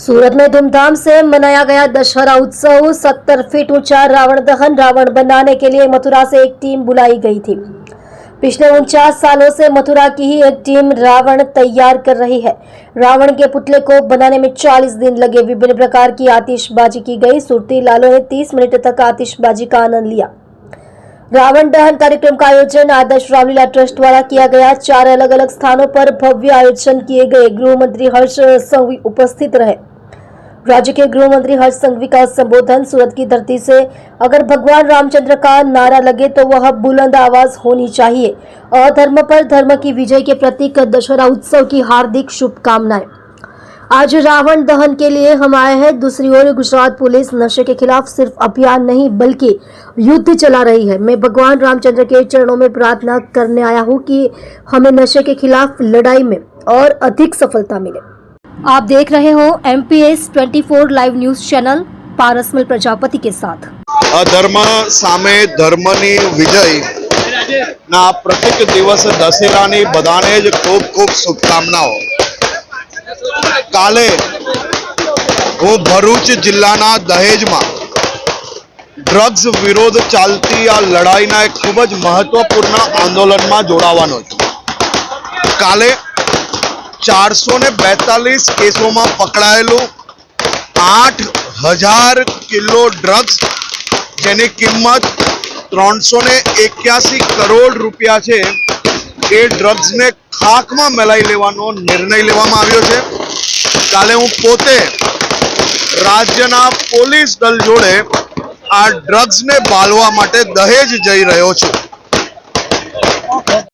सूरत में धूमधाम से मनाया गया दशहरा उत्सव। 70 फीट ऊंचा रावण दहन। रावण बनाने के लिए मथुरा से एक टीम बुलाई गई थी। पिछले 49 सालों से मथुरा की ही एक टीम रावण तैयार कर रही है। रावण के पुतले को बनाने में 40 दिन लगे। विभिन्न प्रकार की आतिशबाजी की गई। सुरती लालों ने 30 मिनट तक आतिशबाजी का आनंद लिया। रावण दहन कार्यक्रम का आयोजन आदर्श रामलीला ट्रस्ट द्वारा किया गया। 4 अलग अलग स्थानों पर भव्य आयोजन किए गए। गृह मंत्री हर्ष संघवी उपस्थित रहे। राज्य के गृह मंत्री हर्ष संघवी का संबोधन। सूरत की धरती से अगर भगवान रामचंद्र का नारा लगे तो वह बुलंद आवाज होनी चाहिए। अधर्म पर धर्म की विजय के प्रतीक दशहरा उत्सव की हार्दिक शुभकामनाएं। आज रावण दहन के लिए हम आए हैं। दूसरी ओर गुजरात पुलिस नशे के खिलाफ सिर्फ अभियान नहीं बल्कि युद्ध चला रही है। मैं भगवान रामचंद्र के चरणों में प्रार्थना करने आया हूं कि हमें नशे के खिलाफ लड़ाई में और अधिक सफलता मिले। आप देख रहे हो MPS 24 live news channel Parasmal Prajapati के साथ। अधर्म सामे धर्मनी विजय ना प्रतीक दिवस दशेरानी बधाने ज खूब खूब शुभकामनाओं। काले हूँ भरूच जिल्लाना दहेजमां ड्रग्स विरोध चालती आ लड़ाईना एक खूब ज महत्वपूर्ण आंदोलन में जोड़ावानो छुं। काले 442 केसों में पकड़ायेलू 8000 किलो ड्रग्स जेनी किंमत 381 करोड़ रुपया है। ए ड्रग्स ने खाक में मिलाई लेवानो निर्णय लेवामां आव्यो छे। काले हूँ पोते राज्यना पोलीस दल जोड़े आ ड्रग्स ने बालवा माटे दहेज जई रह्यो छुं।